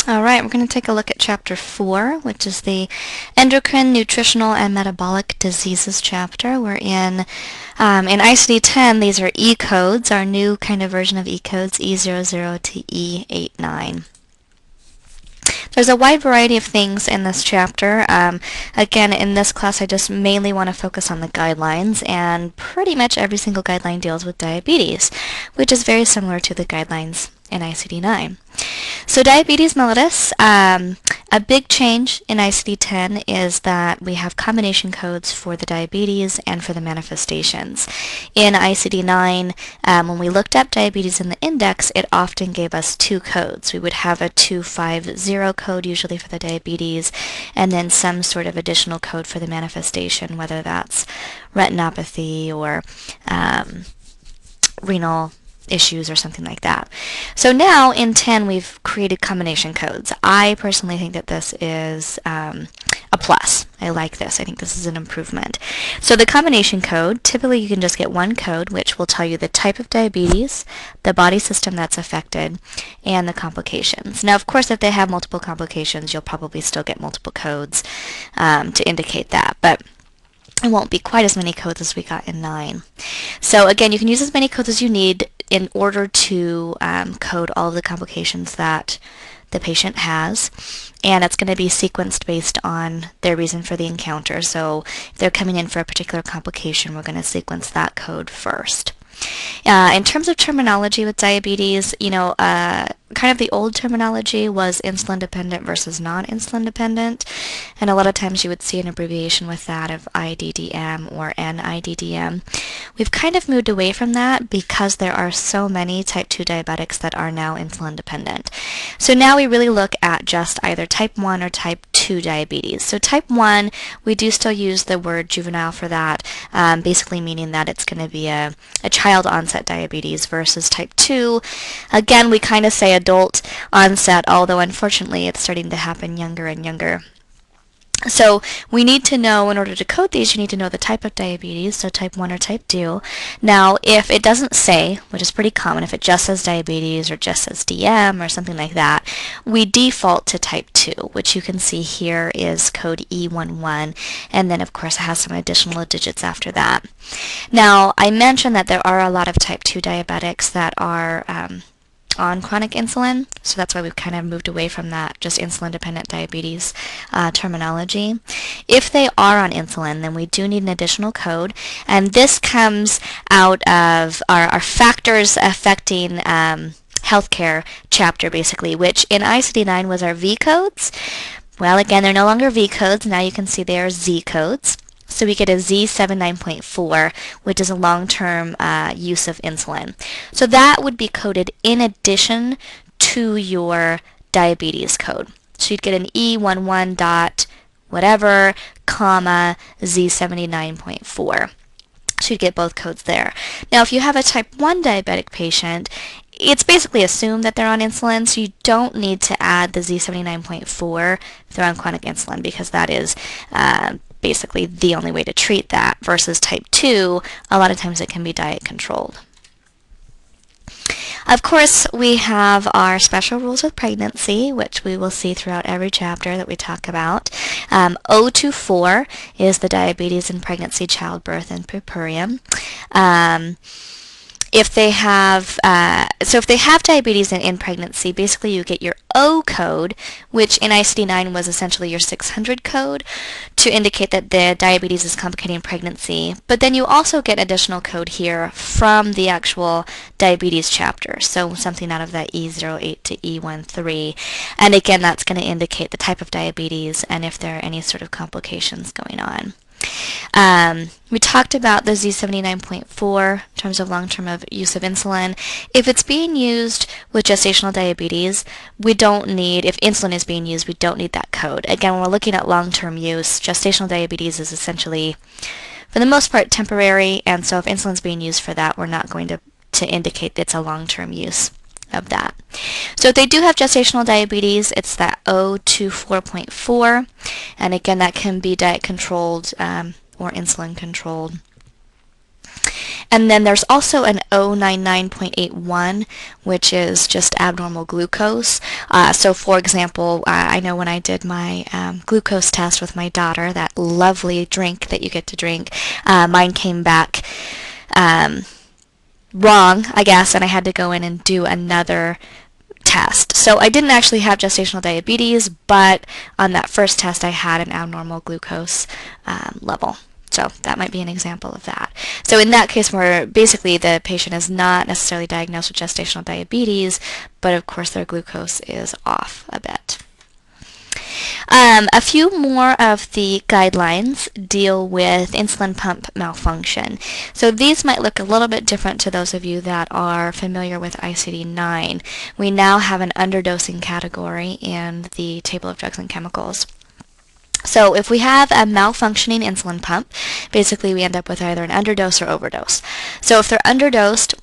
Alright, we're going to take a look at Chapter 4, which is the Endocrine, Nutritional, and Metabolic Diseases chapter. We're in ICD-10, these are E codes, our new kind of version of E codes, E00 to E89. There's a wide variety of things in this chapter. Again, in this class I just mainly want to focus on the guidelines, and pretty much every single guideline deals with diabetes, which is very similar to the guidelines in ICD-9. So diabetes mellitus, a big change in ICD-10 is that we have combination codes for the diabetes and for the manifestations. In ICD-9, when we looked up diabetes in the index, it often gave us two codes. We would have a 250 code usually for the diabetes, and then some sort of additional code for the manifestation, whether that's retinopathy or renal issues or something like that. So now in 10 we've created combination codes. I personally think that this is a plus. I like this. I think this is an improvement. So the combination code, typically you can just get one code which will tell you the type of diabetes, the body system that's affected, and the complications. Now of course if they have multiple complications you'll probably still get multiple codes to indicate that, but it won't be quite as many codes as we got in 9. So again, you can use as many codes as you need in order to code all of the complications that the patient has, and it's going to be sequenced based on their reason for the encounter. So if they're coming in for a particular complication, we're going to sequence that code first. In terms of terminology with diabetes, kind of the old terminology was insulin dependent versus non-insulin dependent, and a lot of times you would see an abbreviation with that of IDDM or NIDDM. We've kind of moved away from that because there are so many type 2 diabetics that are now insulin dependent. So now we really look at just either type 1 or type 2 diabetes. So type 1, we do still use the word juvenile for that, basically meaning that it's going to be a child onset diabetes, versus type 2. Again, we kind of say adult onset, although unfortunately it's starting to happen younger and younger. So we need to know, in order to code these, you need to know the type of diabetes, so type 1 or type 2. Now, if it doesn't say, which is pretty common, if it just says diabetes or just says DM or something like that, we default to type 2, which you can see here is code E11, and then of course it has some additional digits after that. Now, I mentioned that there are a lot of type 2 diabetics that are on chronic insulin, so that's why we've kind of moved away from that just insulin-dependent diabetes terminology. If they are on insulin, then we do need an additional code, and this comes out of our factors affecting healthcare chapter, basically, which in ICD-9 was our V codes. Well, again, they're no longer V codes. Now you can see they are Z codes. So we get a Z79.4, which is a long-term use of insulin. So that would be coded in addition to your diabetes code. So you'd get an E11 dot whatever, comma, Z79.4. So you'd get both codes there. Now if you have a type 1 diabetic patient, it's basically assumed that they're on insulin, so you don't need to add the Z79.4 if they're on chronic insulin, because that is basically the only way to treat that, versus type 2, a lot of times it can be diet controlled. Of course, we have our special rules with pregnancy, which we will see throughout every chapter that we talk about. O24 is the diabetes in pregnancy, childbirth, and puerperium. If they have diabetes in pregnancy, basically you get your O code, which in ICD-9 was essentially your 600 code, to indicate that the diabetes is complicating pregnancy. But then you also get additional code here from the actual diabetes chapter, so something out of that E08 to E13. And again, that's going to indicate the type of diabetes and if there are any sort of complications going on. We talked about the Z79.4 in terms of long-term use of insulin. If it's being used with gestational diabetes, if insulin is being used, we don't need that code. Again, when we're looking at long-term use, gestational diabetes is essentially, for the most part, temporary, and so if insulin is being used for that, we're not going to indicate that it's a long-term use of that. So if they do have gestational diabetes, it's that O24.4, and again that can be diet controlled or insulin controlled. And then there's also an 099.81, which is just abnormal glucose. So for example, I know when I did my glucose test with my daughter, that lovely drink that you get to drink, mine came back wrong, I guess, and I had to go in and do another test. So I didn't actually have gestational diabetes, but on that first test I had an abnormal glucose level. So that might be an example of that. So in that case, where basically the patient is not necessarily diagnosed with gestational diabetes, but of course their glucose is off a bit. A few more of the guidelines deal with insulin pump malfunction. So these might look a little bit different to those of you that are familiar with ICD-9. We now have an underdosing category in the table of drugs and chemicals. So if we have a malfunctioning insulin pump, basically we end up with either an underdose or overdose. So if they're underdosed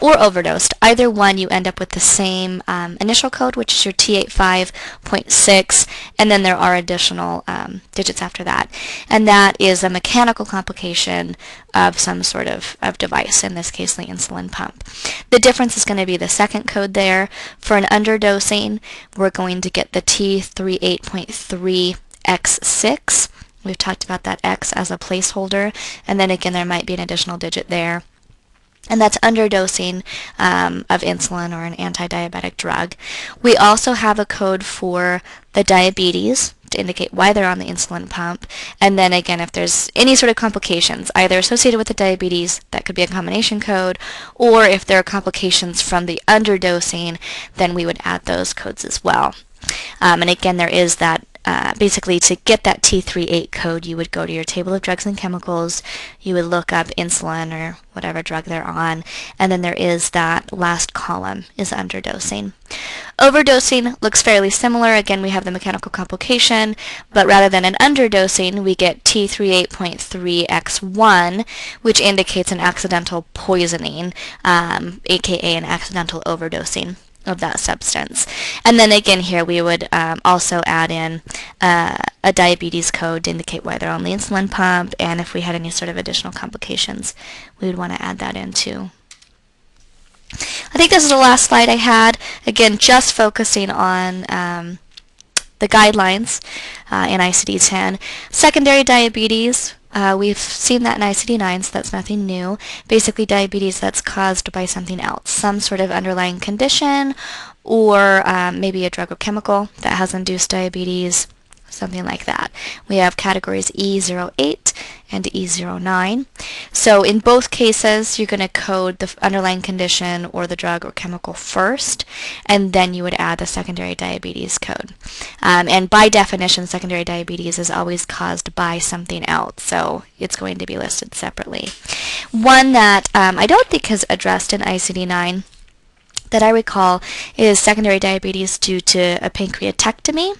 or overdosed, either one, you end up with the same initial code, which is your T85.6, and then there are additional digits after that. And that is a mechanical complication of some sort of device, in this case the insulin pump. The difference is going to be the second code there. For an underdosing, we're going to get the T38.3 X6. We've talked about that X as a placeholder, and then again there might be an additional digit there. And that's underdosing of insulin or an anti-diabetic drug. We also have a code for the diabetes to indicate why they're on the insulin pump. And then again, if there's any sort of complications, either associated with the diabetes, that could be a combination code, or if there are complications from the underdosing, then we would add those codes as well. And again, there is that basically to get that T38 code, you would go to your table of drugs and chemicals, you would look up insulin or whatever drug they're on, and then there is that last column is underdosing. Overdosing looks fairly similar. Again, we have the mechanical complication, but rather than an underdosing, we get T38.3X1, which indicates an accidental poisoning, aka an accidental overdosing of that substance. And then again here we would also add in a diabetes code to indicate why they're on the insulin pump, and if we had any sort of additional complications, we would want to add that in too. I think this is the last slide I had. Again, just focusing on the guidelines in ICD-10. Secondary diabetes, we've seen that in ICD-9, so that's nothing new. Basically diabetes that's caused by something else, some sort of underlying condition, or maybe a drug or chemical that has induced diabetes, something like that. We have categories E08 and E09. So in both cases, you're going to code the underlying condition or the drug or chemical first, and then you would add the secondary diabetes code. And by definition, secondary diabetes is always caused by something else, so it's going to be listed separately. One that I don't think is addressed in ICD-9 that I recall is secondary diabetes due to a pancreatectomy.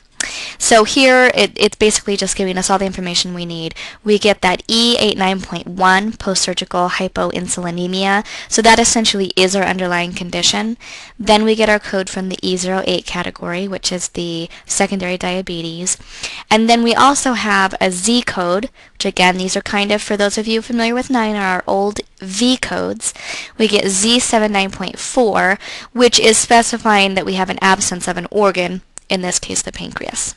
So here it's basically just giving us all the information we need. We get that E89.1 post-surgical hypoinsulinemia, so that essentially is our underlying condition. Then we get our code from the E08 category, which is the secondary diabetes. And then we also have a Z code, which again, these are kind of, for those of you familiar with 9, are our old V codes. We get Z79.4, which is specifying that we have an absence of an organ, in this case the pancreas.